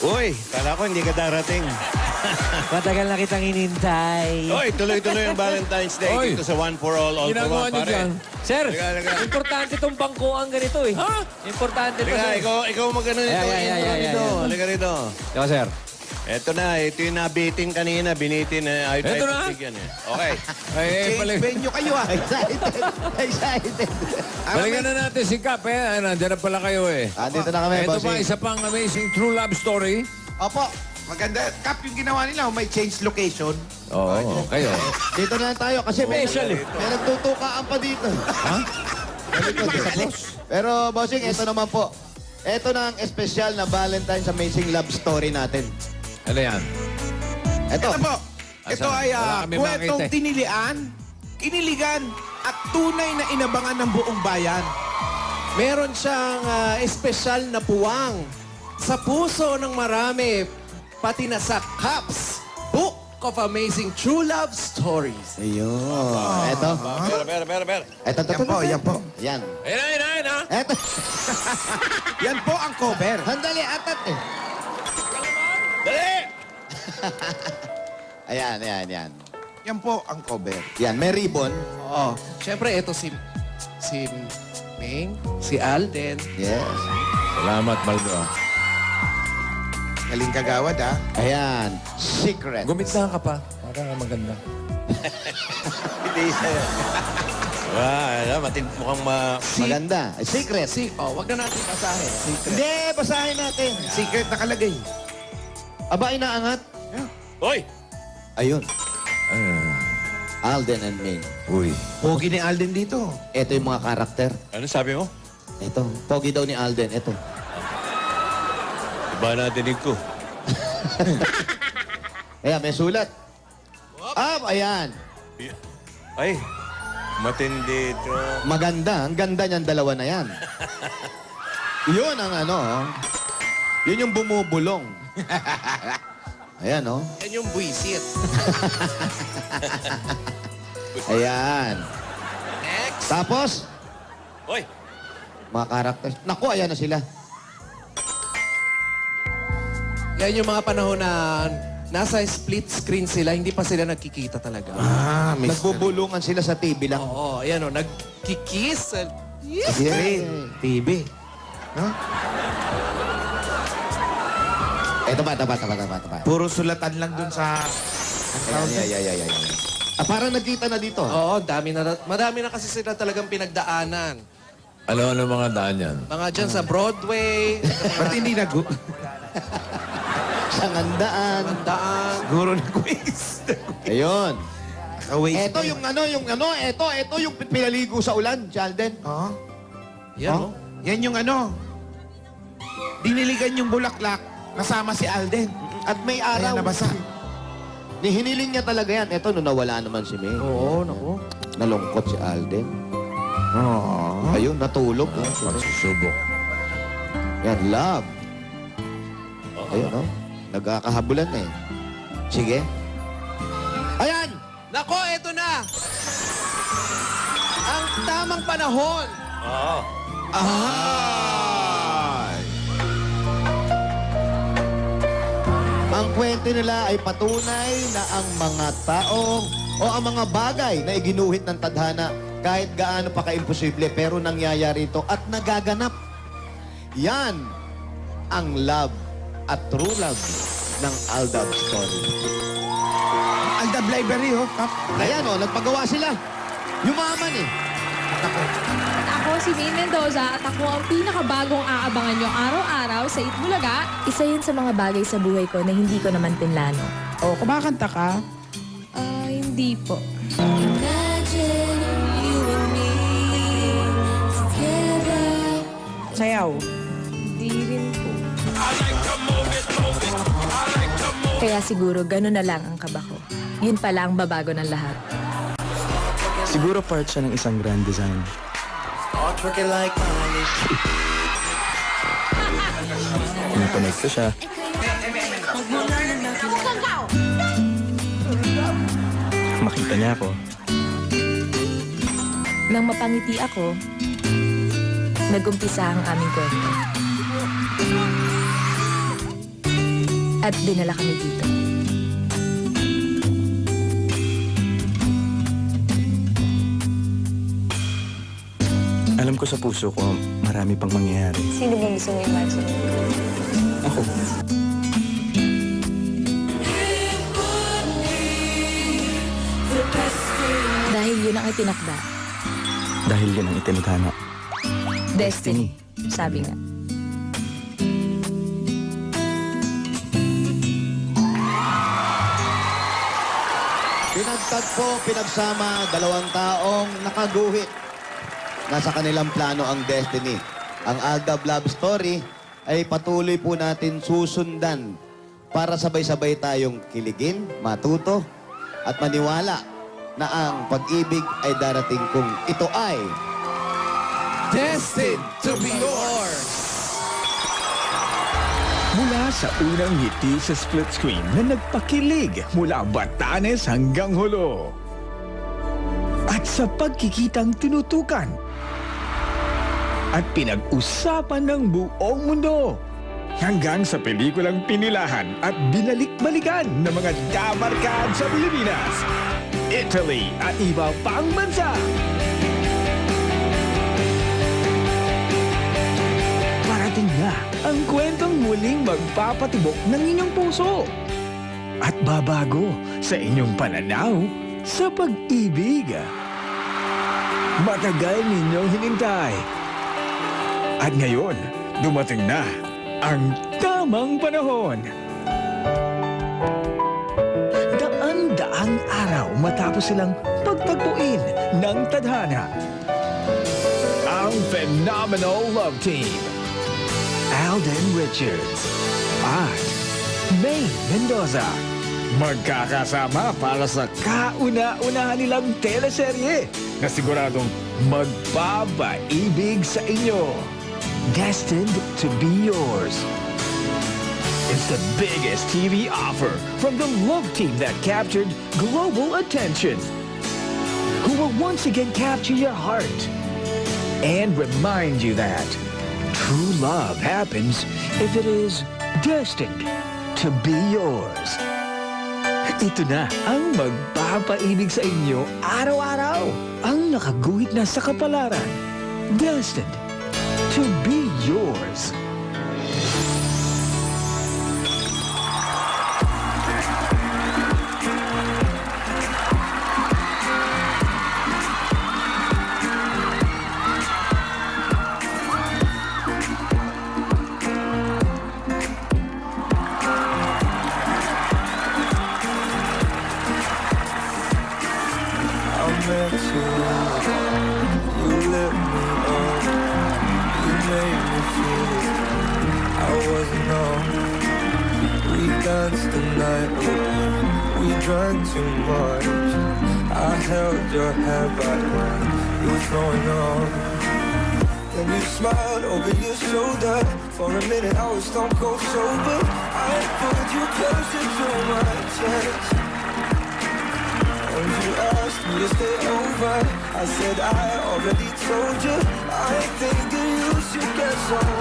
Uy, kala ko hindi ka darating. Matagal na kitang inintay. Uy, tuloy-tuloy yung Valentine's Day Oy. dito sa One for All, All for Ginagawa One, niyo pare. dyan. Sir, Liga. importante itong bangkuang ganito eh. Ha? Importante to, Liga, sir. ikaw magano nito. Ayan. Halika rito. Ikaw, sir. Ito na, ito yung nabitin kanina, binitin na. Ito na? Okay. Ay, balik. venue kayo ah. Excited. Balikan na natin si Kap, eh. Nandiyan na pala kayo, eh. Andito na kami, Ito pa, bossing. isa pang amazing true love story. Opo. Maganda. Kap, yung ginawa nila, may change location. Oo, kayo. Dito na lang tayo kasi Special eh. may nagtutukaan pa dito. Ha? Pero bossing, ito naman po. Ito na ang espesyal na Valentine's Amazing Love Story natin. Ano yan? Ito. Ito po. Ito Asan? ay Wala kami kwentong makita eh. tinilian, kiniligan, at tunay na inabangan ng buong bayan. Meron siyang espesyal na puwang sa puso ng marami, pati na sa Kaps Book of Amazing True Love Stories. Ayun. Ito. Ber. Ito. Yan po. Yan. Ayun ha? Ito. Yan po ang cover. Handali, atat eh. Dali! Ayan. Yan po ang cover. Yan, may ribbon. Oo. Siyempre, ito si Ming, si Alden. Yes. Salamat, Maldo. Galing kagawad, ah. Ayan. Secret. Gumita ka pa. Para maganda. Hindi sa'yo. Mukhang Maganda. Secret. Wag na natin basahin. Secret. Hindi, basahin natin. Secret nakalagay. Aba, inaangat. Hoy! Ayun. Alden and Ming. Uy. Pogi ni Alden dito. Ito yung mga karakter. Ano sabi mo? Ito. Pogi daw ni Alden. Ito. Iba na dinig ko. Ayan, may sulat. Ayan. Ay, matindi ito. Maganda. Ang ganda niyan, dalawa na yan. Yun ang ano. Yun yung bumubulong. Ayan, oh. Yan yung buisit. Ayan. Next. Tapos, Hoy! mga karakter. Naku, ayan na sila. Yan yung mga panahon na nasa split screen sila, hindi pa sila nagkikita talaga. Nagbubulungan sila sa TV lang. Oo, ayan o, nagkikiss. Yes. Yeah. TV. Ito ba? Puro sulatan lang dun sa... Ayan. Parang nagkita na dito. Oo, madami na kasi sila talagang pinagdaanan. Ano mga daan yan? Mga dyan sa Broadway, Ba't hindi nag... Sa ngandaan. daan. Siguro nag-waste. Ayun. Ka-waste. Ito yung ito yung pinaligo sa ulan, Alden. Oh. Yan o. Yan yung ano. Diniligan yung bulaklak. Nasama si Alden. At may Kaya araw. nabasa. Hiniling niya talaga yan. Ito, nung nawala naman si May. Oo, naku. Nalungkot si Alden. Oh. Ayun, natulog. Pagsusubok. Yan, love. Ayun, no? Nagkakahabulan na eh. Sige. Ayan! Nako, eto na. Ang tamang panahon. Oo. Ang kwento nila ay patunay na ang mga tao o ang mga bagay na iginuhit ng tadhana kahit gaano pa kaimposible pero nangyayari ito at nagaganap. Yan ang love at true love ng Aldab Story. Aldab Library, oh. Kap. Ayan o, nagpagawa sila. Yumaman eh. Ako si Maine Mendoza at ako ang pinakabagong aabangan nyo araw-araw sa Itbulaga. Isa yun sa mga bagay sa buhay ko na hindi ko naman pinlano. Oh, kumakanta ka? Hindi po. Sayaw. Hindi rin po. Kaya siguro ganun na lang ang kaba ko. Yun pala ang babago ng lahat. Siguro part siya ng isang grand design. Nakonekta siya. Makita niya ako. Nang mapangiti ako, nag-umpisa ang aming kwento. At dinala kami dito. Alam ko sa puso ko, marami pang mangyayari. Sino bang gusto mo imagine? Ako. Dahil yun ang itinakda. Dahil yan ang itinadhana. Destiny. Sabi nga. Pinagtagpo, pinagsama, dalawang taong nakaguhit. Nasa kanilang plano ang destiny. Ang Aldab Love Story ay patuloy po natin susundan para sabay-sabay tayong kiligin, matuto, at maniwala na ang pag-ibig ay darating kung ito ay Destined to be yours! Mula sa unang ngiti sa split screen na nagpakilig mula Batanes hanggang Hulo. At sa pagkikitang tinutukan at pinag-usapan ng buong mundo hanggang sa pelikulang pinilahan at binalik-balikan ng mga dabarkad sa Pilipinas, Italy at iba pang bansa. Parating na ang kwentong muling magpapatibok ng inyong puso at babago sa inyong pananaw sa pag-ibig. Matagal ninyong hinintay. At ngayon, dumating na ang tamang panahon. Daan-daang araw matapos silang pagtagpuin ng tadhana. Ang Phenomenal Love Team. Alden Richards at May Mendoza. Magkakasama para sa kauna-unahan nilang teleserye na siguradong magpapaibig sa inyo. Destined to be yours. It's the biggest TV offer from the love team that captured global attention, who will once again capture your heart and remind you that true love happens if it is destined to be yours. Ito na ang magpapaibig sa inyo araw-araw. Ang nakaguhit na sa kapalaran. Destined to be yours. Too much. I held your hand back when you were throwing up. Then you smiled over your shoulder. For a minute I was stone cold sober. I pulled you closer to my chest. When you asked me to stay over, I said I already told you. I think that you should get some.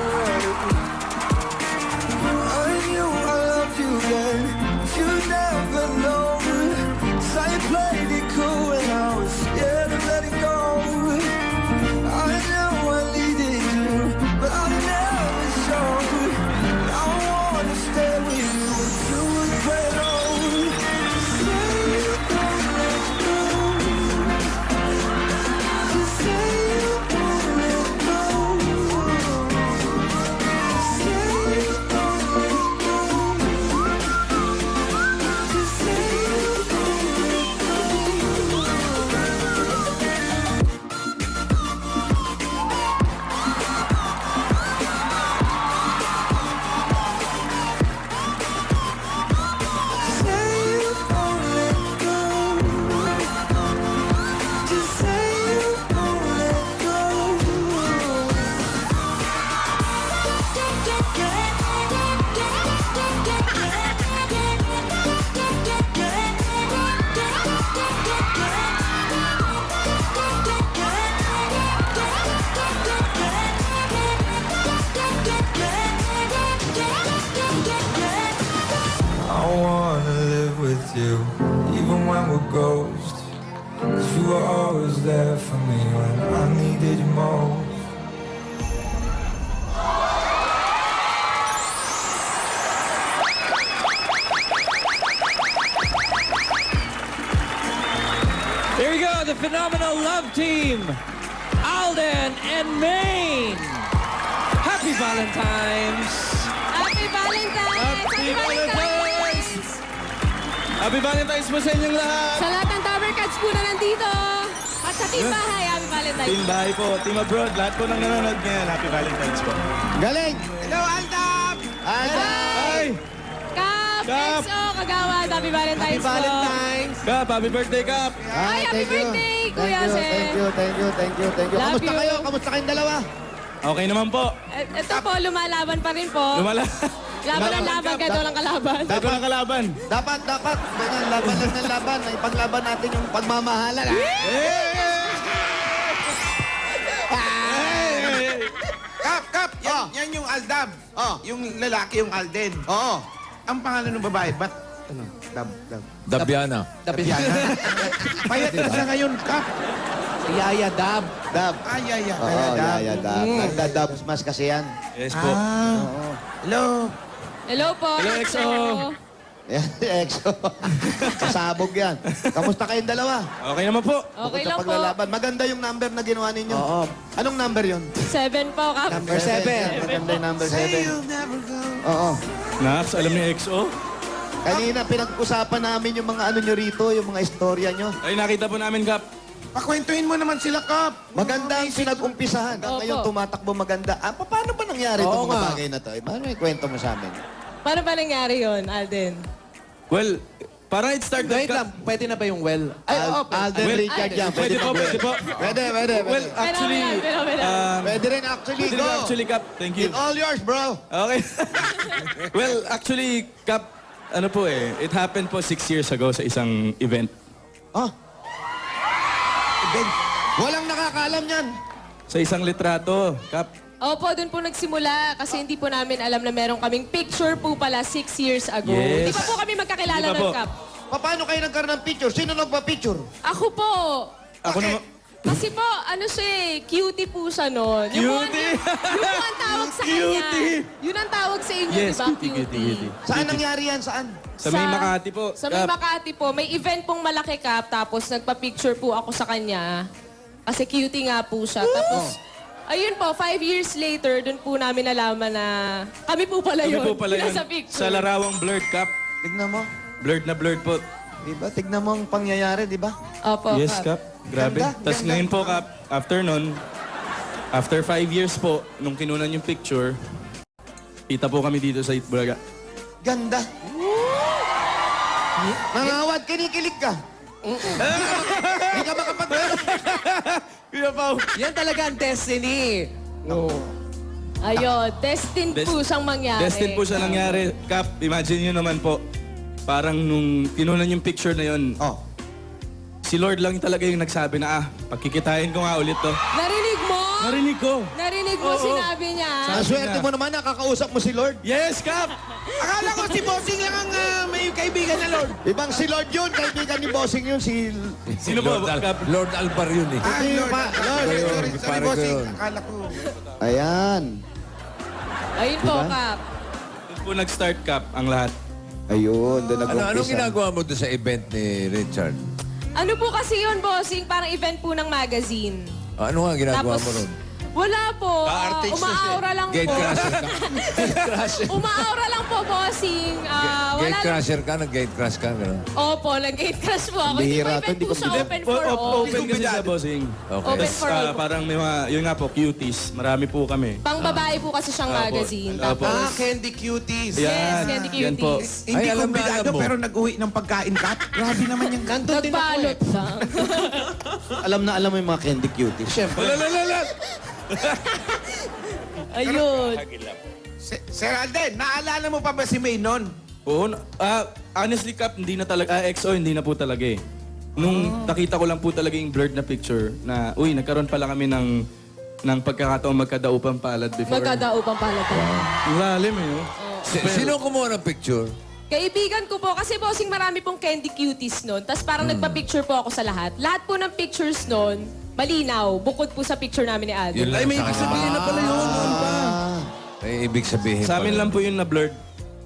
I knew I loved you then, but you never know. I played it cool and I was scared to let it go. I know I needed you, but I never showed. I wanna stay with you until we're great old. Say you won't let go. Just say you won't let go. you, even when we're ghosts. 'Cause you were always there for me when I needed you most. Here we go, the phenomenal love team, Alden and Maine. Happy Valentine's. Happy Valentine's! Happy Valentine's! Happy Valentine's po sa inyong lahat. Sa lahat ng Tower Cats po na nandito. At sa Team Bahay, Happy Valentine's. Team Bahay po, Team Abroad, lahat po ng nanonood ngayon. Happy Valentine's po. Galing! Hello, Aldab! Ay! Kap, XO, Kagawad, Happy Valentine's Happy Valentine's! Kap, happy birthday, Kap. Ay, happy thank you. birthday, Kuya Thank you, Sen. thank you, thank you, thank you, thank you. Love Kamusta you. kayo? Kamusta kayong dalawa? Okay naman po. Ito po, lumalaban pa rin po. Laban ang laban, kaya walang kalaban. Dapat ng kalaban. Dapat. Ganyan, laban lang ng laban. Ipaglaban natin yung pagmamahalan. Kap, yan yung Aldab. Yung lalaki, yung Alden. Oo. Ang pangalan ng babae, ba't? Ano? Dab. Dabiana. Dabiana. Payat na siya ngayon, Kap. Yaya Dab. Dab. Ay, Oo, yaya, dab. Nagda-dab smash kasi yan. Yes po. Hello. Hello po. Hello, XO. Yan, EXO. Kasabog yan. Kamusta kayong dalawa? Okay naman po. Okay Bukod sa lang po. paglalaban. Maganda yung number na ginawa ninyo. Oo. Anong number yun? 7 po, Kap. Number 7. Maganda yung number Say 7. you'll never go. Oo. Nax, alam ni XO. Kanina pinag-usapan namin yung mga ano nyo rito, yung mga istorya nyo. Ay, nakita po namin, Kap. Pakwentuhin mo naman sila, Kap. Maganda ang pinag-umpisahan. Hanggang Opo. ngayon tumatakbo maganda. Paano ba nangyari itong mga bagay na to? Paano may kwento mo sa amin? Paano ba nangyari yun, Alden? Well, parang it started, Wait Kap. lang, pwede na ba yung well? Ay, Alden Well, Richard yan. Pwede po, pwede po. Pwede. Well, actually, Phenomenal. Pwede rin actually. pwede Go. po actually, Kap. Thank you. It's all yours, bro. Okay. Well, actually, Kap, ano po it happened po 6 years ago sa isang event. Oh. Walang nakakaalam yan. Sa isang litrato, Kap. Opo, doon po nagsimula kasi hindi po namin alam na meron kaming picture po pala 6 years ago. Yes. Hindi pa po kami magkakilala Hindi pa ng po. Kap. Paano kayo nagkaroon ng picture? Sino nagpa-picture? Ako po. Ako naman. Kasi po, ano siya cutie po siya noon. Yung Cutie? po ang tawag sa kanya. Cutie? Yun ang tawag sa inyo, Yes, di ba? cutie. Saan nangyari yan? Saan? Sa may Makati po. Sa may Kap. Makati po. May event pong malaki, Kap. Tapos nagpa-picture po ako sa kanya. Kasi cutie nga po siya. Tapos, ayun po, 5 years later, dun po namin nalaman na kami po pala Kami yun. po pala yun. Nasa picture. Sa larawang blurred, Kap. Tignan mo. Blurred na blurred po. Diba? Tignan mo ang pangyayari, diba? Opo, Yes, Kap. Kap. Grabe. Ganda, Tapos ganda. ngayon po, Kap, after nun, after 5 years po, nung kinunan yung picture, kita po kami dito sa Itbulaga. Ganda. Nangawad, kinikilig ka. Hindi ka makapagtanong. Yan talaga ang destiny. Ayun, destined po siyang mangyari. Destined po siya nangyari. Kap, imagine nyo naman po, parang nung kinunan yung picture na yun, Oh. si Lord lang talaga yung nagsabi na, pagkikitain ko nga ulit to. Narinig mo? Narinig ko. Narinig mo, Oo. sinabi niya. Ang swerte mo naman, nakakausap mo si Lord. Yes, Kap! Akala ko si Bossing lang ang may kaibigan na Lord. Ibang si Lord yun, kaibigan ni Bossing yun, si... Sino po, Kap? Lord Alvar yun eh. Ah, yung Lord. pa- Lord. Sorry, Pare ko Bossing. yun. Akala ko. Ayan. Ayun po, Kap. Doon po nag-start, Kap, ang lahat. Ayun, doon nag-umpisa. Anong ginagawa mo doon sa event ni Richard? Ano po kasi yun, bossing? Parang event po ng magazine. Ano nga ginagawa mo ron? Wala po. Umaaura lang Gate po. crasher ka? Umaaura lang po, bossing. Gate Wala lang. crasher ka? Nag-gate crash ka? Gano'n? Opo, nag-gate crash po ako. Bihira Hindi to, po event po hindi ko siya, bigyan. open for all. Open kasi sa bossing. Okay. Open Tapos for all. parang may mga, yun nga po, cuties. Marami po kami. Pang babae po kasi siyang magazine. Opo. Tapos, Candy Cuties. Yan. Candy Yan po. Cuties. Hindi Ay, alam na, kumbidado alam mo. pero nag-uwi ng pagkain, Kap. Grabe naman yung ganto. nagbalot lang. Alam mo yung mga candy cuties. Siyempre. Ayun. Sir Alden, naalala mo pa ba si May noon? Oo. Honestly, Kap, hindi na talaga, XO, hindi na po talaga eh. Nung nakita ko lang po talaga yung blurred na picture na, uy, nagkaroon pala kami ng pagkakataong magkadaupang palad before. Magkadaupang pala po. Ang lalim eh. Oh. Sino kumuha ng picture? Kaibigan ko po, kasi bossing marami pong candy cuties nun. Tapos parang nagpa-picture po ako sa lahat. Lahat po ng pictures nun, malinaw. Bukod po sa picture namin ni Alden. Yun lang Ay, may sa ibig kanya. sabihin na pala yun. Noon pa. May ibig sabihin Sa amin pala. lang po yun na blurred.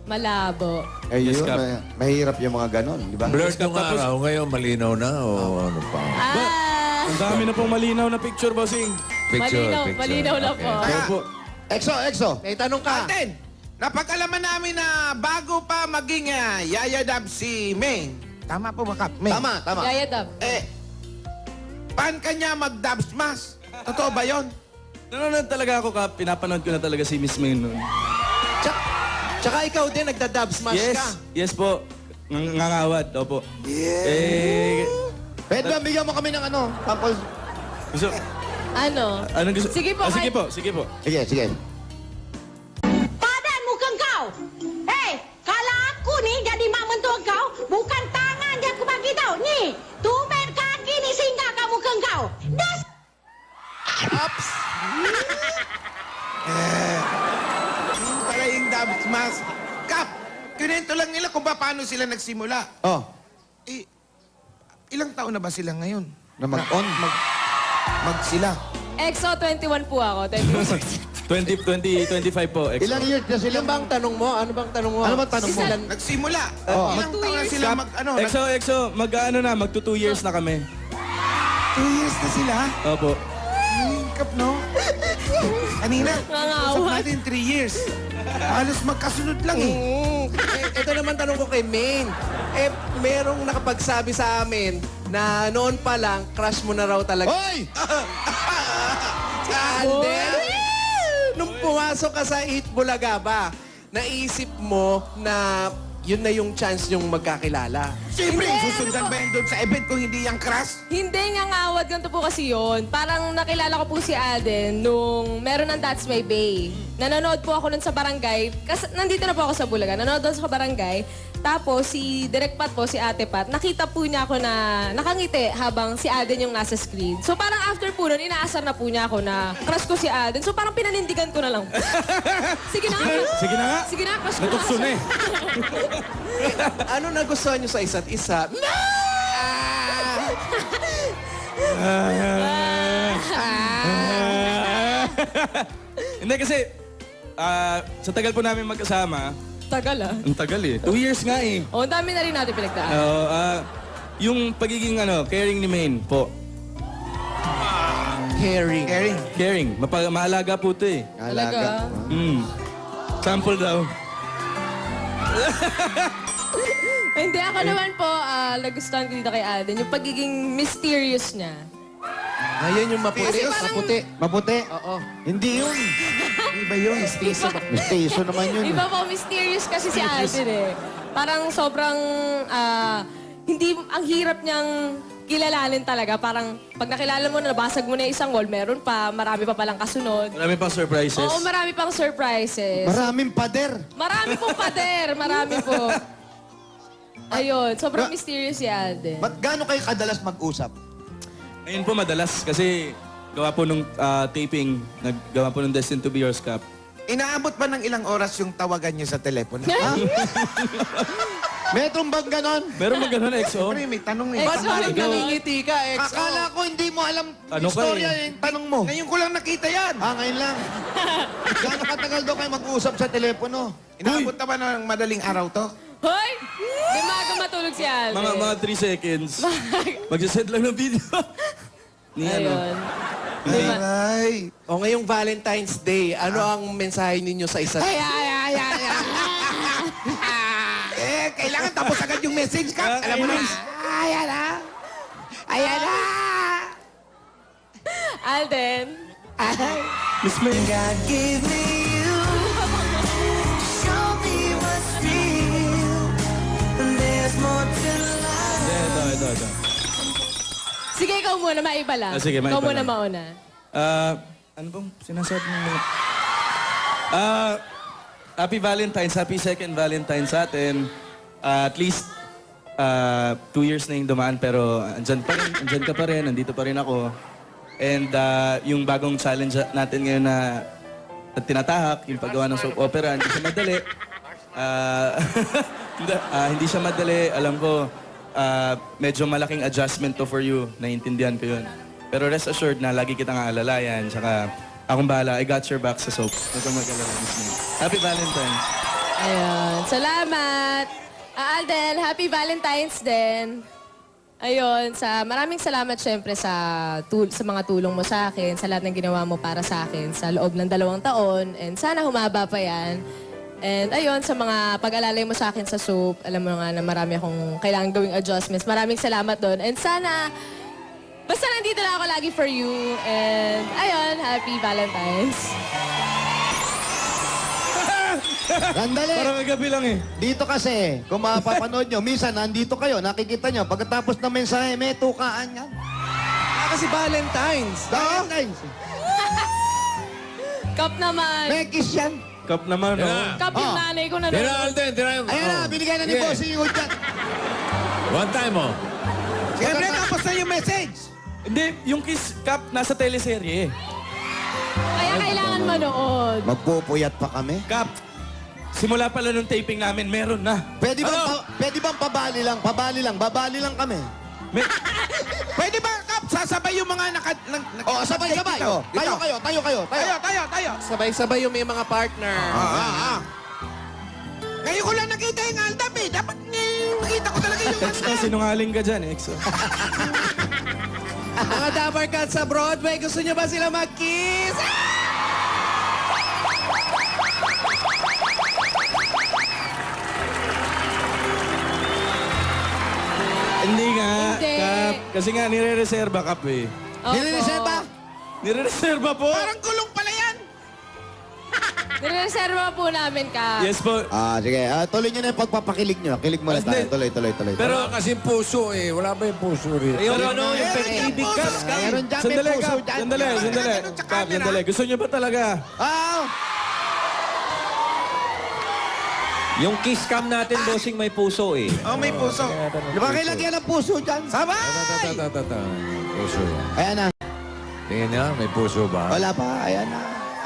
Malabo. Eh Yes, yun, Kap. mahirap yung mga ganon, di ba? Blurred nung araw, ngayon malinaw na o ano pa? Ah, Ang dami na pong malinaw na picture, bossing. malinaw na po. Opo. Exo! May tanong ka. Alden, napag-alaman namin na bago pa maging Yaya Dab si Maine. Tama po ba, Kap? Maine? Tama. Yaya Dab. Paan ka niya mag-dab smash? Totoo ba yun? Nanonood talaga ako, Kap. Pinapanood ko na talaga si Miss May noon. Tsaka ikaw din, nagda-dub smash Yes, ka. yes po. Ngangawad, opo. Pwede ba bigyan mo kami ng ano? Sample? Gusto, Ano? anong gusto? Sige po, sige kahit- po, sige po. Sige. Padan muka kau. Hei, kalau aku ni jadi mak mentua kau, bukan tangan je aku bagi tahu. Ni, tumben kaki ni singgah kat muka kau. Das. Yung pala yung dab smash. Kap, kinento lang nila kung paano sila nagsimula. Oh, Ilang taon na ba sila ngayon? na mag-on. Mag sila. EXO 21 po ako. 25 po. Exo. Ilang years na sila? Ano bang tanong mo? Ano bang tanong mo? Ano bang tanong mo? Nagsimula. Oh. Ilang taon na sila Kap, mag, ano? Exo, magto 2 years na kami. 2 years na sila? Opo. Kap, no? Kanina, Nangawan. usap natin 3 years. Halos magkasunod lang eh. Ito naman tanong ko kay Maine. Merong nakapagsabi sa amin na noon pa lang, crush mo na raw talaga. Hoy! Si Alden, nung pumasok ka sa Eat Bulaga ba, naisip mo na yun na yung chance yung magkakilala? Siyempre, Hindi, susundan ano ba yun doon sa event kung hindi yung crush? Hindi nga ngawad, ganito po kasi yun. Parang nakilala ko po si Alden nung meron ng That's My Bay. Nanonood po ako nun sa barangay. Kasi nandito na po ako sa Bulaga. Nanonood doon sa barangay. Tapos si Direk Pat po, si Ate Pat, nakita po niya ako na nakangiti habang si Alden yung nasa screen. So parang after po nun, inaasar na po niya ako na crush ko si Alden. So parang pinanindigan ko na lang. Sige na nga. Sige na nga. Sige na, crush ko na. Natukso na eh. Ano nagustuhan nyo sa isa't isa? Hindi kasi, sa tagal po namin magkasama, Tagal ah. ang tagal eh. 2 years nga eh. Oh, ang dami na rin natin pinagdaan. Yung pagiging caring ni Maine po. Caring. Caring. Mahalaga po ito eh. Talaga? Sample daw. Hindi, ako naman po, nagustuhan ko dito kay Alden, yung pagiging mysterious niya. Ayun yung maputi. Maputi. Maputi? Oo. Hindi yun. Iba yun. Mistiso naman yun. Iba po, mysterious kasi si Alden eh. Parang sobrang, hindi, ang hirap niyang kilalanin talaga. Parang pag nakilala mo na, nabasag mo na yung isang wall, meron pa, marami pa palang kasunod. Marami pang surprises. Oo, marami pang surprises. Maraming pader. Marami pong pader, marami po. Ayun, sobrang mysterious si Alden. Gaano kayo kadalas mag-usap? Ngayon po madalas kasi gawa po nung taping, naggawa po nung Destined to be Yours Cup. Inaabot ba ng ilang oras yung tawagan niyo sa telepono? Metron bang ganon? Meron ba ganun, XO? Siyempre, may tanong eh. Ba't parang nangingiti ka, XO? Akala ko hindi mo alam Ano ka istorya eh? yung tanong mo. Ngayon ko lang nakita yan. Ngayon lang. Gaano katagal daw kayo mag-usap sa telepono? Inaabot na ba ng madaling araw to? Hoy! Di maaga matulog si Alden. Mga 3 seconds. Magsasend lang ng video. Ni ano. Ayun. Di ma- Ay. O ngayong Valentine's Day, ano ang mensahe ninyo sa isa't isa? Kailangan tapos agad yung message ka. Alam mo na. Ayan na. Ayan na. Alden. Miss May. God gave me you to show me what's real. And there's more to life. Ito. Sige, ikaw muna, maiba lang. Sige, Ikaw maiba muna lang. mauna. Ano bang sinasabi mo? Happy Valentine's, happy second Valentine's sa atin. At least 2 years na yung dumaan pero andyan ka pa rin, nandito pa rin ako. And yung bagong challenge natin ngayon na tinatahak, yung paggawa ng soap opera, hindi siya madali. Hindi siya madali. Alam ko, medyo malaking adjustment to for you. Naiintindihan ko yun. Pero rest assured na lagi kitang aalalayan. Tsaka akong bahala. I got your back sa soap. Huwag kang mag-alala, Miss May. Happy Valentine's. Ayun. Salamat. Alden, happy Valentine's din. Ayun, maraming salamat syempre sa mga tulong mo sa akin, sa lahat ng ginawa mo para sa akin sa loob ng 2 taon. And sana humaba pa yan. And ayun, sa mga pag-alalay mo sa akin sa soap, alam mo nga na marami akong kailangan gawing adjustments. Maraming salamat doon. And sana, basta nandito lang ako lagi for you. And ayun, happy Valentine's. Sandali. Parang kagabi lang eh. Dito kasi, kung mapapanood nyo, minsan nandito kayo, nakikita nyo, pagkatapos ng mensahe, may tukaan yan. Kasi Valentine's. Valentine's. Cup naman. May kiss yan. Cup naman, no? Cup yung nanay ko na Tira, Alden, tira. Ayan na, binigay na ni Sige. Bossing yung dyan. One time, oh. Siyempre, tapos na yung message. Hindi, yung kiss cup nasa teleserye. Kaya kailangan manood. Magpupuyat pa kami. Cup, simula pala nung taping namin, meron na. Pwede bang, Ano? pwede bang babali lang kami. Pwede ba, Kap, sasabay yung mga Sabay-sabay. Ikaw. Tayo kayo. Tayo. Sabay-sabay yung may mga partner. Ngayon ko lang nakita yung Aldab eh. Dapat nakita ko talaga yung Exo, sinungaling ka dyan, Exo. Mga Dapper Cats sa Broadway, gusto nyo ba sila mag-kiss? Hindi nga, Hindi. Cup. Kasi nga, nire-reserva, Cup eh. Opo. Nire-reserva? Nire-reserva po. Parang gulong pala yan. Nireserva po namin ka. Yes po. Sige. Tuloy nyo na yung pagpapakilig nyo. Kilig muna tayo. Tuloy. Pero kasi puso eh. Wala ba yung puso rito? Pero ano, yung pag-ibig, Cup. Meron dyan, may Sandali, puso Cup. dyan. Sandali. Cup, sandali. Gusto niyo ba talaga? Yung kiss cam natin, bossing, may puso eh. Oh, may puso. Di ba kailangan ng puso dyan? Sabay! Puso yan. Ayan na. Tingnan niya, may puso ba? Wala pa. Ayan na.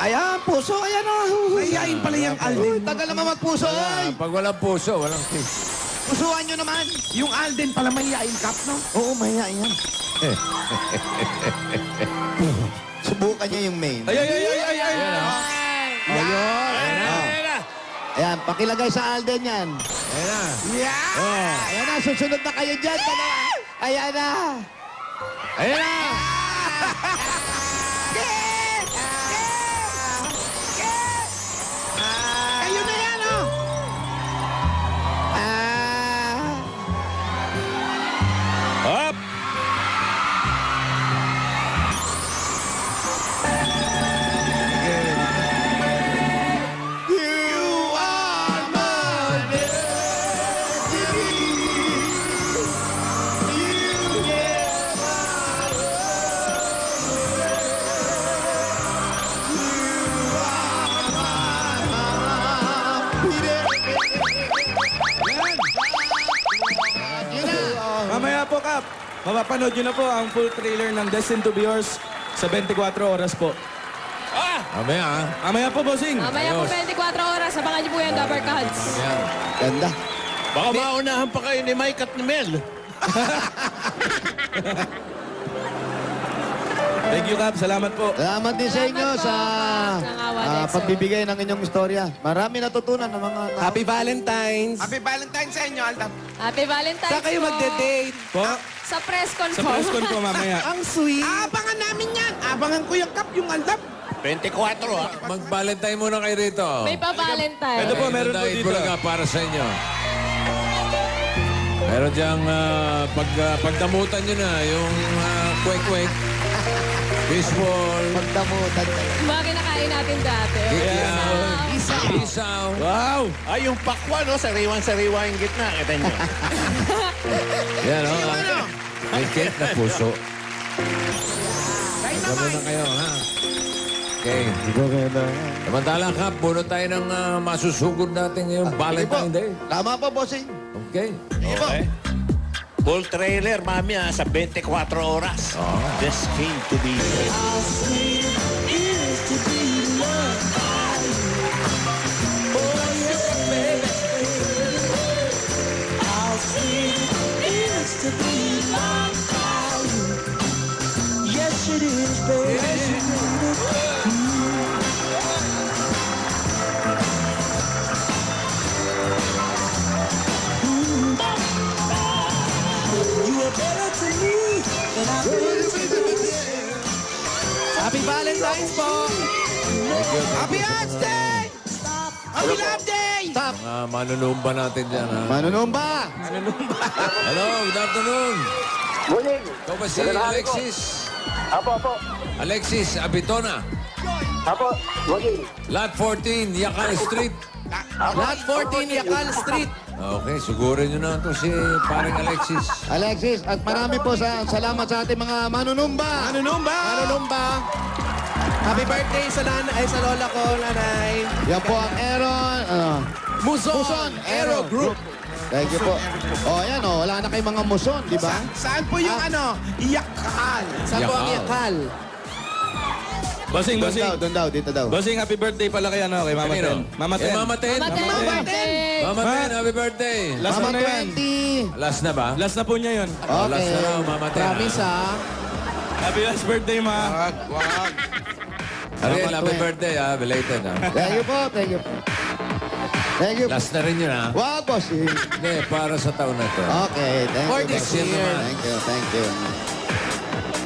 Ayan, puso. Ayan na. Mahihain pala yung Alden. Uy, tagal naman magpuso. Ay. Pag walang puso, walang kiss. Pusuan nyo naman. Yung Alden pala mahihain, Kap, no? Oo, mahihain yan. Subukan niya yung main. Ay. Ayan, pakilagay sa Alden yan. Ayan na. Ayan na, susunod na kayo dyan. Ayan na. Ayan na! Kayo na yan, oh! Up! You are my destiny. You get my Mamaya po, Cup. Mapapanood nyo na po ang full trailer ng Destined to be Yours sa 24 oras po. Mamaya, ah. Mamaya po, bossing. Mamaya po 24 oras. Abangan niyo po yung Dapper Cats. Ayan. Ganda. Baka maunahan pa kayo ni Mike at ni Mel. Thank you, Cup. Salamat po. Salamat din sa inyo Salamat po, sa Nangawa, Dexo. pagbibigay ng inyong istorya. Marami natutunan ng mga tao. Happy Valentine's. Happy Valentine's sa inyo, Aldab. Happy Valentine's Saan kayo po. magde-date? Po, Sa press con sa po. press con po mamaya. Ang sweet. Abangan namin yan. Abangan ko yung Kap, yung Aldab. 24, ha? Mag-Valentine muna kayo rito. May pa-Valentine. Ito po, meron po Dahil dito. Bulaga para sa inyo. Meron diyang pagdamutan nyo na yung kwek-kwek, fishball, Pagdamutan kayo. Mga kinakain natin dati. isaw. Wow! Ay, yung pakwa, no? Sariwan-sariwa yung gitna. Kita nyo. Yan, oh. May cake na puso. Sabi na kayo, ha? Okay. Samantalang, Kap, bunot tayo ng masusugod natin ngayong Valentine Day. Tama po, bossing. Okay. Okay. Full trailer, mami, sa 24 oras. This came to be. Valentine's po! Happy Earth Day! Happy Love Day! Stop! Manunumba natin dyan, ha? Manunumba! Hello, good afternoon. Morning. Ikaw ba si Alexis? Apo. Alexis Abitona. Apo. Morning. Lot 14, Yakal Street. Lot 14, Yakal Street. Okay, sugurin nyo na ito si paring Alexis. Alexis, at marami po salamat sa ating mga manunumba. Manunumba. Happy birthday sa lola ko, nanay. Yan po ang Aaron. Muson Aero Group. Thank you po. Ayan wala na kayong mga muson, di ba? Saan po yung Yakal? Saan po ang Yakal? Bossing, Doon daw, dito daw. Bossing, happy birthday pala kay kay Mama Kanino? Ten. Mama Eh, Ten. Mama Ten. Mama Ten, happy birthday. Last Mama na yan. 20. Last na ba? Last na po niya yun. Oh, last Okay. na raw, Mama Ten. Promise Happy last birthday, Ma. Wag. Ariel, happy birthday, ha? Belated, ha? Thank you po, thank you po. Thank you. Last na rin yun, ha? Wow, bossing. Hindi, para sa taon na to. Okay, thank For you. this bossing. year. Thank you.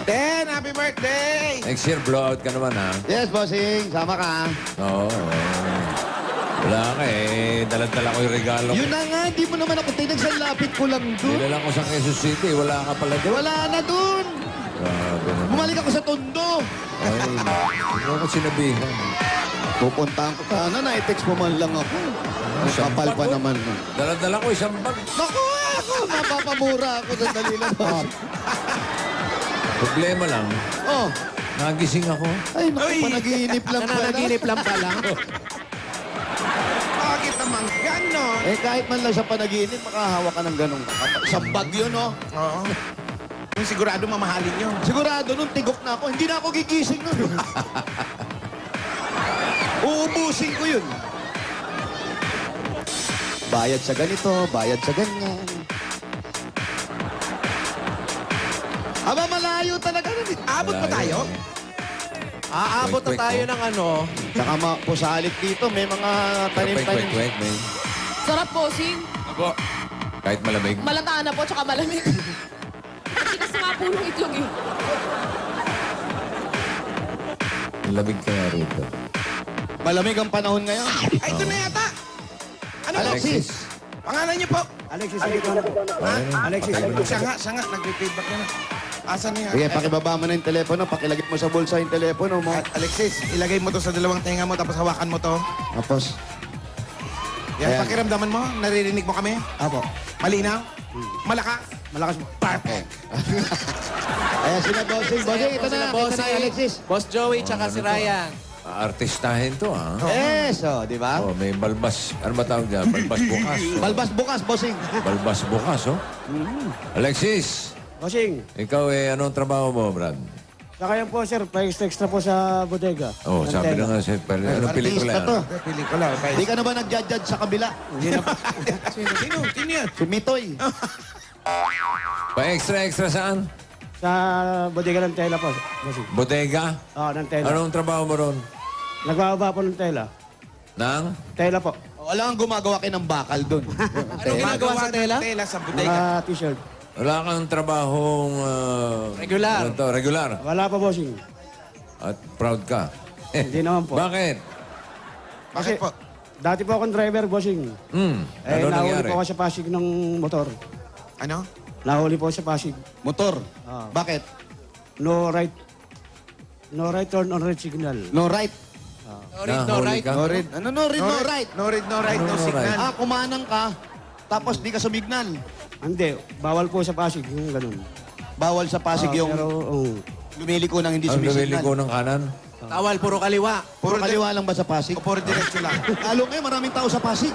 Ten, happy birthday! Next year, blowout ka naman, ha? Yes, bossing. Sama ka. Oo. Wala ka, eh. Dala-dala ko yung regalo ko. Yun na nga, di mo naman ako tinagsalapit ko lang doon. Dinala ko sa Quezon City, wala ka pala doon. Wala na doon. Grabe naman. Bumalik ako sa Tondo. Ay, hindi ako sinabihan. Pupuntahan ko sana, na-text mo man lang ako. Kapal pa naman. Dala-dala ko isang bag. Naku, ako, mapapamura ako sa dali lang. Problema lang, Oh, nagising ako. ay, naku, panaginip lang pala. Nananaginip lang pala. Bakit naman ganon? Eh, kahit man lang sa panaginip, makahawak ka ng ganong isang bag yun, oh. Oo. Yung sigurado mamahalin yun. Sigurado nun, tigok na ako. Hindi na ako gigising nun. Uubusin ko yun. Bayad sa ganito, bayad sa ganyan. Aba, malayo talaga nun eh. Abot pa tayo? Aabot na Wait, tayo wait, ng ano. Saka pusalit dito, may mga tanim-tanim. Wait, man. Sarap po, Sing. Apo. Kahit malamig. Malata na po, tsaka malamig. Tigas na nga po ng itlog eh. Malamig kaya rito. Malamig ang panahon ngayon. Ay, ito na yata. Ano po? Alexis. Pangalan niyo po? Alexis, Alexis. Siya nga. Nag-feedback na. Asan niya? Sige, pakibaba mo na yung telepono, pakilagit mo sa bulsa yung telepono mo. Alexis, ilagay mo to sa dalawang tenga mo tapos hawakan mo to. Tapos, Yan, Ayan. pakiramdaman mo. Naririnig mo kami. apo. Malinaw? Malakas? Malakas mo. Perfect. Ayan sila, bossing. Bossing, ito na. Ito na, Alexis. Boss Joey, tsaka si Ryan. Artistahin to, ha? Yes, di ba? Oh, may balbas. Ano ba tawag dyan? Balbas bukas. Oh. Balbas bukas, bossing. Balbas bukas, oh. Alexis, Bossing, ikaw anong trabaho mo, Brad? saka yan po sir, pa-extra po sa bodega. Oh, sabi na nga, anong pelikula Artista yan? to. Pelikula. Di ka na ba nag-judge sa kabila? Sino yan? Si Mitoy. Pa-extra saan? Sa bodega ng tela po, bossing. Bodega? Oo, ng tela. Anong trabaho mo ron? Nagbababa po ng tela. Nang? Tela po. Wala kang gumagawa kayo ng bakal doon. Anong ginagawa sa tela? Tela sa bodega. Mga t-shirt. Wala kang trabahong... Regular. Ano to? Regular. Wala pa, bossing. At proud ka. Hindi naman po. Bakit? Bakit po? Dati po akong driver, bossing. Ano Nahuli nangyari? po ako sa Pasig ng motor. Ano? Nahuli po ako sa Pasig. Motor. Ah. Bakit? No right turn on red signal. No right. No read, no Nahuli right. ka? No read. Ano no read, no right? No read, no right, no Ano, no signal. right? Kumanang ka, tapos di ka sumignal. Hindi, bawal po sa Pasig yung ganun. Bawal sa Pasig yung Pero, lumiliko ng hindi Ang lumili ko sumisignal. ng kanan? Tawal, puro kaliwa. Puro kaliwa lang ba sa Pasig? O puro diretso lang. Lalo ngayon, maraming tao sa Pasig.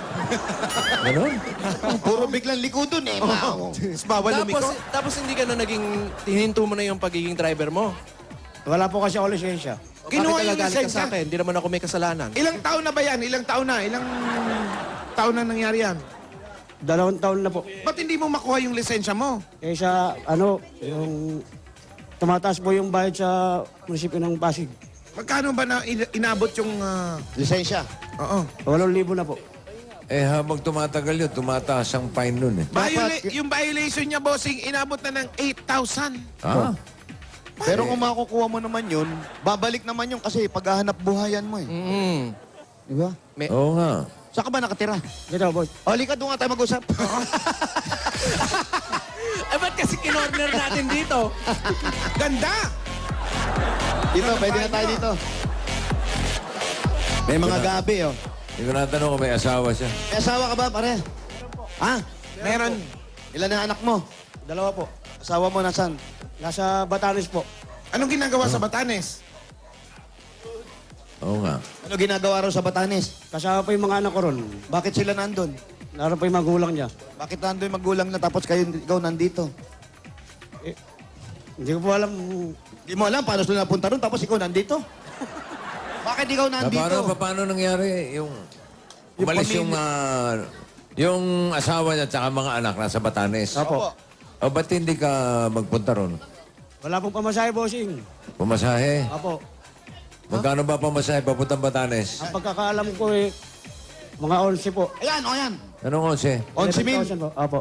Ganon? Puro biglang liko dun eh. Tapos bawal lumiko. Tapos hindi ka na naging, hininto mo na yung pagiging driver mo. wala po kasi ako lisensya. Kinuha yung Bakit nagagalit ka lisensya? sa akin? Hindi naman ako may kasalanan. Ilang taon na ba yan? Ilang taon na? Ilang taon na nangyari yan? 2 taon na po. Ba't hindi mo makuha yung lisensya mo? Kaysa, yung tumataas po yung bayad sa munisipyo ng Pasig. Magkano ba na inabot yung... Lisensya. Oo. 8,000 na po. Habang tumatagal yun, tumataas ang fine nun eh. Yung violation niya, bossing, inabot na ng 8,000. Ah? Pero kung makukuha mo naman yun, babalik naman yun kasi paghahanap buhayan mo eh. Di ba? Oo nga. Saan ka ba nakatira? Dito, boss. O, halika doon nga tayo mag-usap. Eh, ba't kasi kinorner natin dito? Ganda! Dito, pwede na tayo dito. May mga gabi, oh. Hindi ko natanong kung may asawa siya. May asawa ka ba, pare? Ha? Meron. Ilan na anak mo? Dalawa po. Asawa mo nasaan? Nasa Batanes po. Anong ginagawa sa Batanes? Oo nga. Ano ginagawa raw sa Batanes? Kasama po yung mga anak ko ron. Bakit sila nandun? Naroon po yung magulang niya. Bakit nandun yung magulang na tapos ikaw nandito? Hindi ko po alam. Hindi mo alam paano sila napunta ron tapos ikaw nandito? Bakit ikaw nandito? Paano nangyari yung... Umalis yung asawa niya at saka mga anak nasa Batanes. Opo. O ba't hindi ka magpunta ron? Wala pong pamasahe, bossing. Pumasahe? Opo. Magkano ba pamasahe papuntang Batanes? Ang pagkakaalam ko eh, mga 11 po. Ayan, o yan. Anong 11? 11,000. 11,000 po. Opo.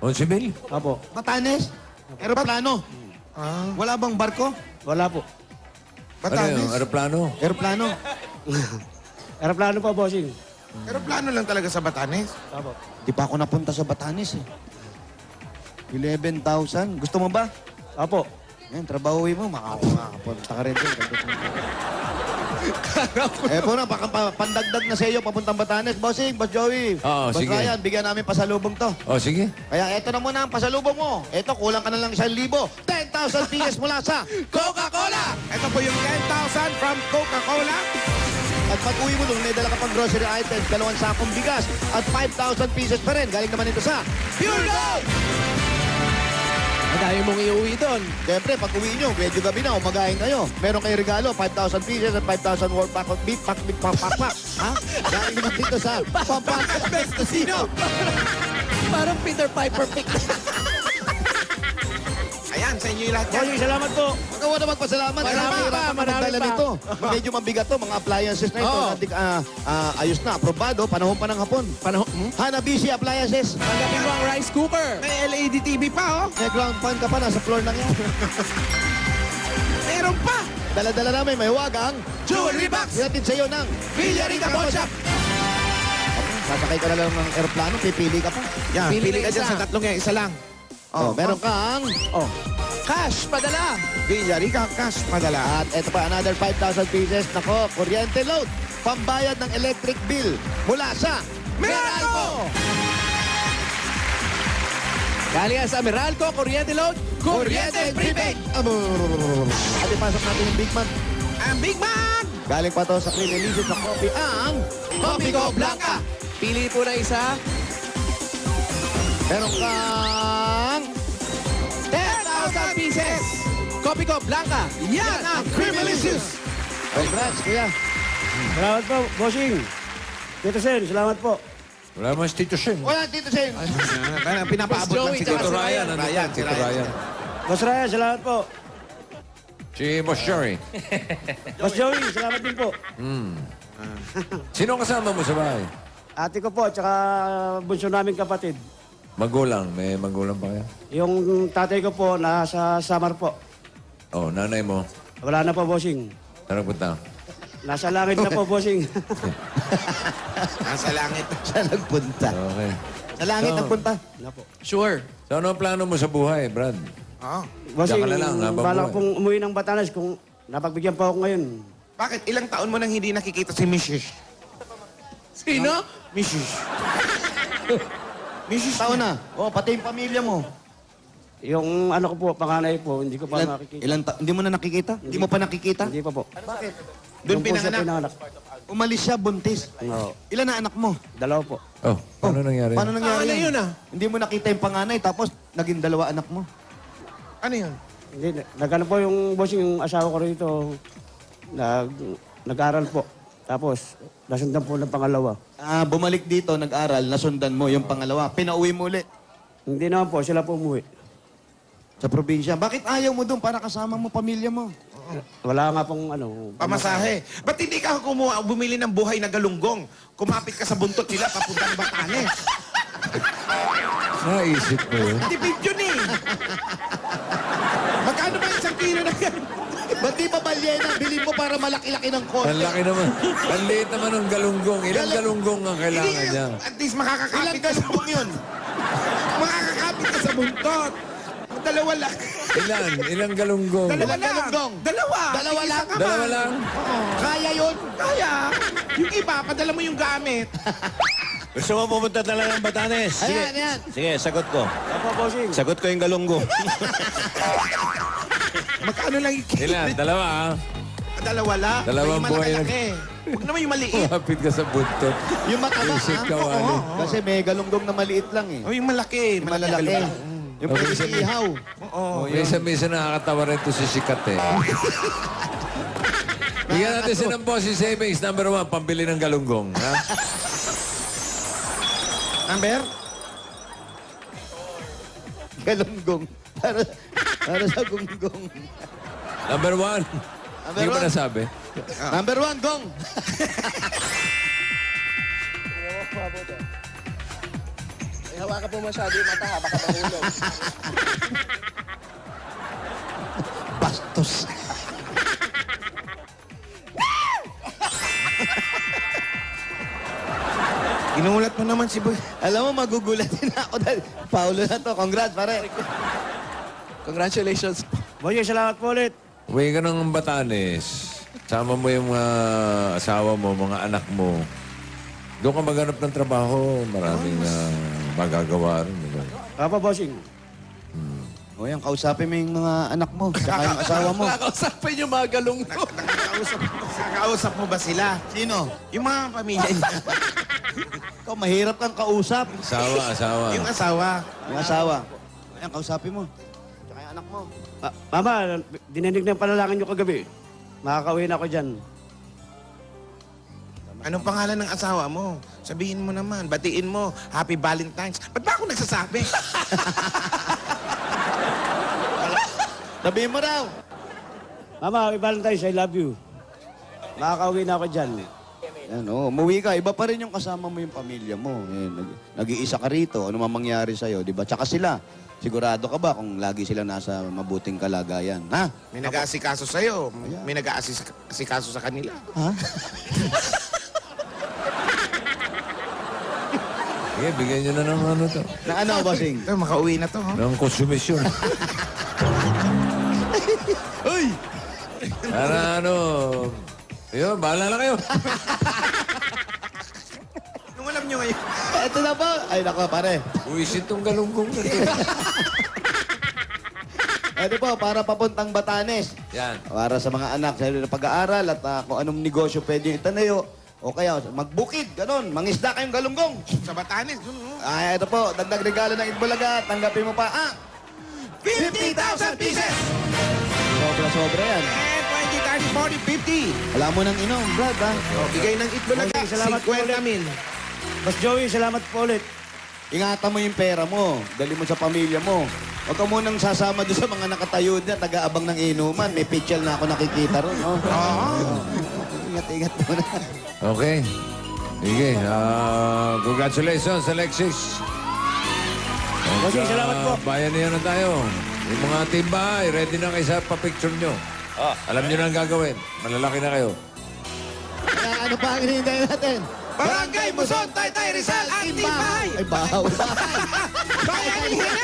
11,000? Opo. Batanes? Aeroplano? Wala bang barko? Wala po. Ano yung aeroplano? Aeroplano? Aeroplano po, bossing. Aeroplano lang talaga sa Batanes. Opo. Di pa ako napunta sa Batanes eh. 11,000. Gusto mo ba? Opo. Yan, trabahuin mo. Makakapunta ka rin din. Eh po na, pandagdag na sa iyo papuntang Batanes. Bossing, Boss Joey. Oo, Boss sige. Ryan, bigyan namin pasalubong to. O, sige. Kaya eto na muna ang pasalubong mo. Eto, kulang ka na lang 1,000. 10,000 pieces mula sa Coca-Cola! Ito po yung 10,000 from Coca-Cola. At pag-uwi mo doon, may dala ka pang grocery items, 2 sakong bigas, at 5,000 pieces pa rin. Galing naman ito sa Pure Gold! Madami mong iuwi doon. Siyempre, pag uwi nyo, medyo gabi na, umagahin kayo. Meron kayo regalo, 5,000 pieces at 5,000 worth pack of beef, pack. Ha? Galing naman dito sa Pampanga Best Casino. Parang Peter Piper pick. Ayan, sa inyo yung lahat yan. Bossing, salamat po. Magawa na magpasalamat. Marami pa, marami pa. Nito. Medyo mabigat to, mga appliances na ito. Oo. Ayos na, aprobado, panahon pa ng hapon. Hanabishi Appliances. Tanggapin mo ang rice cooker. May LED TV pa, oh. May ground fan ka pa, nasa floor lang yan. Meron pa. Dala-dala namin, may huwagang Jewelry box. Ihatid sa iyo ng Villarica Pawn Shop. Sasakay ka na lang ng aeroplano, pipili ka pa. Yan, Pili pili ka isa. dyan sa tatlong yan, isa lang. Oh, meron kang Cash, padala. Villarica Cash padala. at eto pa, another 5,000 pieces. Nako, kuryente load. Pambayad ng electric bill mula sa Meralco! Galing yan sa Meralco, Kuryente Load, Kuryente Prepaid. At ipasok natin yung Big Man. Ang Big Man! Galing pa to sa Clean Delicious na coffee, ang Copico Blanca. Pili po na isa. meron kang 10,000 pieces. Copico Blanca. Yan ang Creamilicious. congrats, kuya. Salamat po, bossing. Tito Sen, salamat po. Wala naman si Tito Shen. Wala, Tito Sen. Kaya pinapaabot lang si Tito Ryan. Ano Ryan, Tito Ryan. Boss Ryan, salamat po. Si Boss Joey. Boss Joey, salamat din po. Sino kasama mo sa bahay? Ate ko po, tsaka bunso naming kapatid. Magulang. May magulang pa kaya? Yung tatay ko po, nasa Samar po. Oh, nanay mo. Wala na po, bossing. Saan punta? Nasa langit na po, bossing. Nasa langit. Saan nagpunta? Okay. Sa langit nagpunta. Sure. So, ano ang plano mo sa buhay, Brad? Oo. Bossing, Diyan ka na lang, habang balak buhay. pong umuwi ng Batanes kung napagbigyan pa ako ngayon. Bakit? Ilang taon mo nang hindi nakikita si Mrs. Sino? Mrs. Mrs. Taon na. Oh, pati yung pamilya mo. Yung ano ko po, panganay po, hindi ko pa makikita. Hindi mo na nakikita? Hindi mo pa nakikita? Hindi pa po. Doon Yung po siya pinanganak. Umalis siya, buntis. Oo. Ilan na anak mo? Dalawa po. Oh, paano nangyari? Paano nangyari Ano yun, ah? Hindi mo nakita yung panganay, tapos naging 2 anak mo. Ano yun? Hindi, nagano po yung bossing, yung asawa ko rito, nag-aral po. Tapos, nasundan po ng pangalawa. Bumalik dito, nag-aral, nasundan mo yung pangalawa. Pinauwi mo ulit Hindi naman po, sila po umuwi. sa probinsya. Bakit ayaw mo doon para kasama mo pamilya mo? Wala nga pong ano. Pamasahe. Ba't hindi ka bumili ng buhay na galunggong? Kumapit ka sa buntot nila, papunta ng Batanes. Naisip ko yun. Tipid yun eh. Magkano Ano ba 1 kilo na yan? Ba't di ba balyena? Bilhin mo para malaki-laki ng Ang konti. laki naman. Ang liit naman ng galunggong. Ilang galunggong ang kailangan niya? At least makakakapit Ilang ka sa galunggong yun? Makakakapit ka sa buntot. Ang dalawa lang. Ilan? Ilang galunggong? Dalawa Ilang lang. galunggong? Dalawa. Dalawa Isa lang? ka Dalawa man. lang? Kaya yun? Kaya. Yung iba, padala mo yung gamit. Gusto mo pumunta talaga ng Batanes? Sige. Ayan, ayan. Sige, sagot ko. Opo, bossing. Sagot ko yung galunggong. Magkano lang yung kilo? Ilan? Dalawa, ha? Dalawa lang. Dalawang Yung buhay malaki-laki. Huwag naman yung maliit. Kapit ka sa buntot. Yung mataba, Isip ka, ha? Wally. Kasi may galunggong na maliit lang eh. O yung malaki. Yung malalaki. Yung Okay, pwede sabi- ihaw. Oo. Minsan-minsan nakakatawa rin ito si Sikat eh. Bigyan natin si ng Bossy Savings. Number 1, pambili ng galunggong. Ha? Number? Galunggong. Para sa gunggong. Number 1. Number Hindi mo one. nasabi. Number 1, gong. Hawakan po masyado yung mata ha, baka mahulog. Bastos. Inuulat mo naman si Boy. Alam mo, magugulatin ako dahil Paulo na to. Congrats, pare. Congratulations. Bossing, salamat po ulit. Uwi ka ng Batanes. Sama mo yung mga asawa mo, mga anak mo. Doon ka maghanap ng trabaho. Maraming magagawa rin. Opo, bossing. O yan, kausapin mo yung mga anak mo. Tsaka yung asawa mo. Nakakausapin yung mga galunggong. Nakakausap mo ba sila? Sino? Yung mga pamilya niya. Ikaw, mahirap kang kausap. Asawa. Yung asawa. Yung asawa. Ayan, kausapin mo. Tsaka yung anak mo. Mama, dininig na yung panalangin nyo kagabi. Makakauwi na ako dyan. Anong pangalan ng asawa mo? Sabihin mo naman, batiin mo, Happy Valentine's. Ba't ba ako nagsasabi? Sabihin mo raw. Mama, happy Valentine's, I love you. Makakauwi na ako dyan. Yan, umuwi ka. Iba pa rin yung kasama mo yung pamilya mo. Nag-iisa ka rito. Ano man mangyari sa'yo, di ba? Tsaka sila. Sigurado ka ba kung lagi sila nasa mabuting kalagayan? Ha? May nag-aasikaso sa'yo. May nag-aasikaso sa kanila. Ha? Sige, bigyan nyo na ng ano to. Na ano, bossing? Ito, makauwi na to. Oh. Ng konsumisyon. Uy! Para ano... Yun, bahala na kayo. Nung alam nyo ngayon. Ito na po. Ay, nako, pare. Uwisit tong galunggong na to. Ito po, para papuntang Batanes. Yan. Para sa mga anak sa pag-aaral at kung anong negosyo pwede itanayo. O kaya, magbukid, ganun. Mangisda kayong galunggong. Sa Batanes. Ay, ito po, dagdag regalo ng Itbulaga. Tanggapin mo pa, 50,000 pieces! Sobra-sobra yan. 20, 30, 40, 50. Wala mo nang inom, Brad, ha? Bigay ng Itbulaga. Okay, salamat po 50 ulit. mil. Boss Joey, salamat po ulit. Ingatan mo yung pera mo. Dali mo sa pamilya mo. Huwag ka munang sasama doon sa mga nakatayo na taga-abang ng inuman. May picture na ako nakikita ron. Oh. Ingat-ingat mo na. Okay. Sige. Congratulations, Alexis. Bossing, salamat po. Bayan niya na tayo. Yung mga team bahay, ready na kayo sa pa-picture nyo. Alam nyo na ang gagawin. Malalaki na kayo. Kaya ano pa ang hinihintay natin? Barangay Muson, Taytay, Rizal, at Timbay! Ay, bahaw. Bayanihan!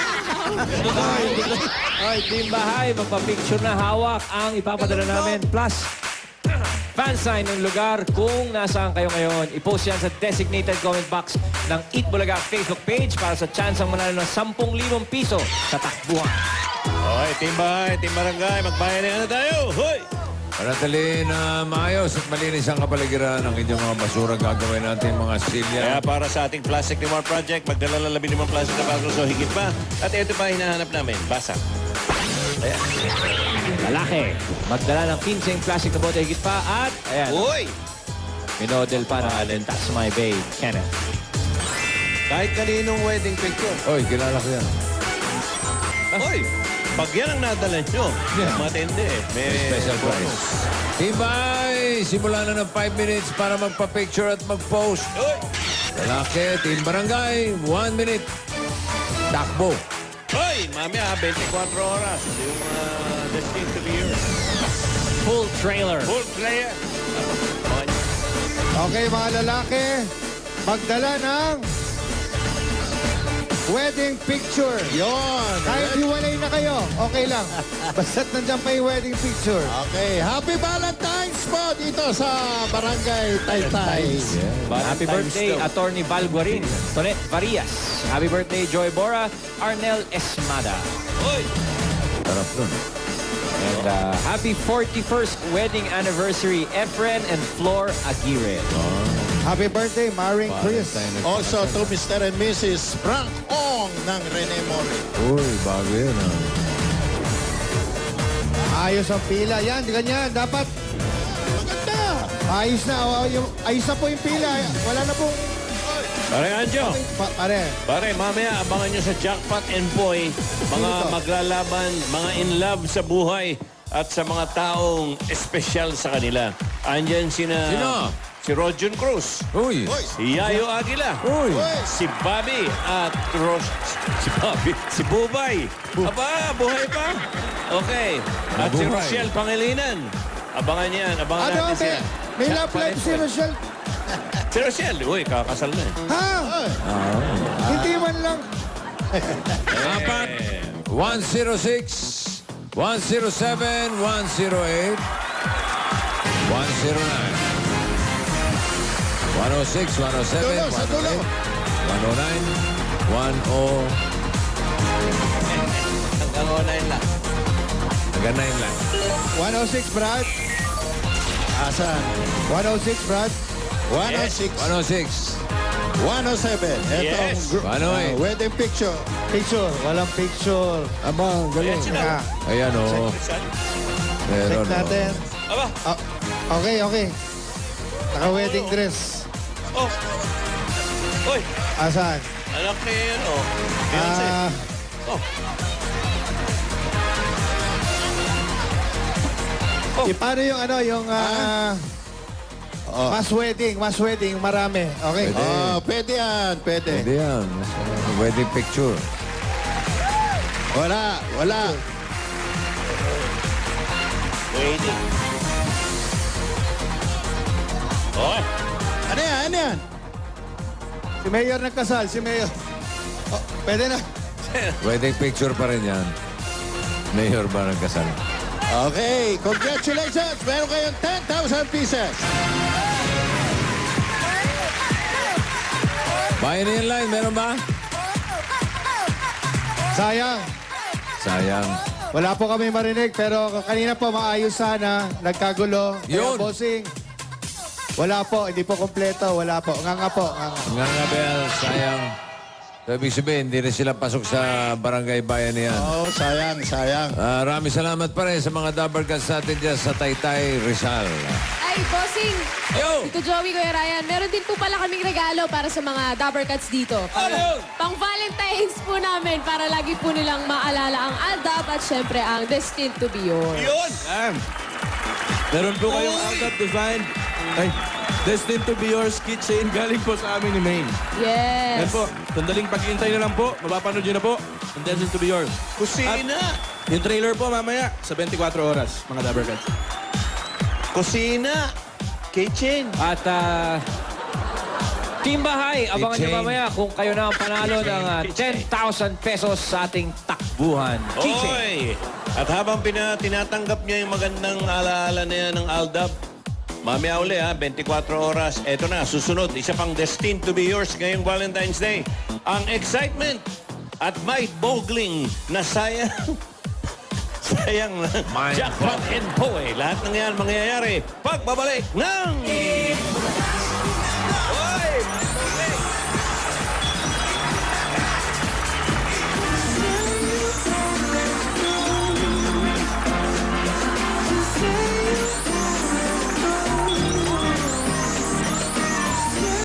Oy, Team Bahay, magpa-picture na hawak ang ipapadala namin. Plus, fan sign ng lugar kung nasaan kayo ngayon. I-post yan sa designated comment box ng Eat Bulaga Facebook page para sa chance ang manalo ng 10,000 piso sa takbuhan. Okay, Team Bahay, Team Barangay, magbayanihan na tayo. Hoy! Panatali na maayos at malinis ang kapaligiran ng inyong mga basura. Gagawin natin mga silya. Kaya para sa ating Plastic Reward Project, magdala ng 15 plastic na bago so higit pa. At ito pa hinahanap namin, basa. Lalaki, magdala ng 15 plastic na bote higit pa at, ayan, Uy! minodel pa ng atin. That's my babe, Kenneth. Kahit kaninong wedding picture. Oy, kilala ko yan. Uy! Pag yan ang nadala nyo, matindi eh. May Special prize. Team Bahay, simula na ng 5 minutes para magpa-picture at mag-post. Uy! Lalaki, Team Barangay, 1 minute. Takbo. Hoy, mami 24 oras. Yung Destined to be Yours. Full trailer. Full player. Okay, mga lalaki, magdala ng wedding picture. Yon. Kahit hiwalay na kayo, okay lang. Basta't nandiyan pa yung wedding picture. Okay, happy Valentine's po dito sa Barangay Taytay. Happy birthday, Attorney Val Guarin, Tonet Varias. Happy birthday, Joy Bora, Arnel Esmada. Hoy! Sarap nun. And happy 41st wedding anniversary, Efren and Flor Aguirre. Happy birthday, Maring Chris. Also to Mr. and Mrs. Frank Ong ng Rene Mori. Uy, bago yun. Ayos ang pila. Yan, ganyan. Dapat Maganda. ayos na. Ayos na po yung pila. Wala na pong... Pare Anjo. Pare. Pare, mamaya abangan nyo sa Jackpot and Boy, mga maglalaban, mga in love sa buhay at sa mga taong espesyal sa kanila. Andyan Sino? si Rojon Cruz, Uy. si Yayo Aguila, Uy. si Bobby at si Bubay. Aba, buhay pa? Okay. At si Buhay. Rochelle Pangilinan. Abangan yan, abangan natin siya. May love life si Rochelle. Si Rochelle, uy, kakasal na eh. Ha? Hindi man lang. Apat. 106, 107, 108, 109. 106, 107, 108, 109, 10. Hanggang online lang. Hanggang 9 lang. 106, Brad. Asan? 106, Brad. 106. 106. 107. Ito ang Yes. wedding picture. Picture. Walang picture. Aba, galing. Ayan sila. Ayan, o. Saan? Meron, Check natin. Aba, Okay. Naka-wedding dress. oh. Uy, Asan? anak ni ano, Beyonce. Oh. Paano yung ano, yung mass wedding, marami. Okay. Pwede. Pwede yan. Pwede. Pwede yan. Wedding picture. Wala. Waiting. Oh, Ano yan? Si Mayor nagkasal, si Mayor. Oh, pwede na. Wedding picture pa rin yan. Mayor ba nagkasal? Okay, congratulations! Meron kayong 10,000 pieces. Bayan in line, meron ba? Sayang. Sayang. Wala po kami marinig, pero kanina po maayos sana. Nagkagulo. Kaya, Yun. bossing. Wala po, hindi po kompleto. Wala po. Nga po. Nga Bel, sayang. So, ibig sabihin, hindi rin sila pasok sa barangay bayan niyan. Oh, sayang. Maraming salamat pa rin sa mga Dabber Cats natin dyan sa Taytay, Rizal. Ay, bossing! Yo! Dito Joey, Kuya Ryan, meron din po pala kaming regalo para sa mga Dabber Cats dito. Pang Valentine's po namin para lagi po nilang maalala ang Aldab at syempre ang Destined to be Yours. yun! Meron po kayong Aldab Design. Destined to be Yours keychain galing po sa amin ni Maine. Yan Yes. po. Sandaling paghihintay na lang po. Mapapanood nyo na po. Ang Destined to be Yours. Kusina! Yung trailer po mamaya sa 24 oras, mga Dabber Cats. Kusina! Kitchen! At Team Bahay, abangan nyo Keychain. mamaya kung kayo na ang panalo ng 10,000 pesos sa ating takbuhan. Keychain. Oy! At habang tinatanggap niya yung magandang alaala na yan ng Aldab, mamaya uli 24 oras. Eto na, susunod. Isa pang Destined to be Yours ngayong Valentine's Day. Ang excitement at mind-boggling na sayang Jackpot and Boy. Lahat ng yan mangyayari pagbabalik ng...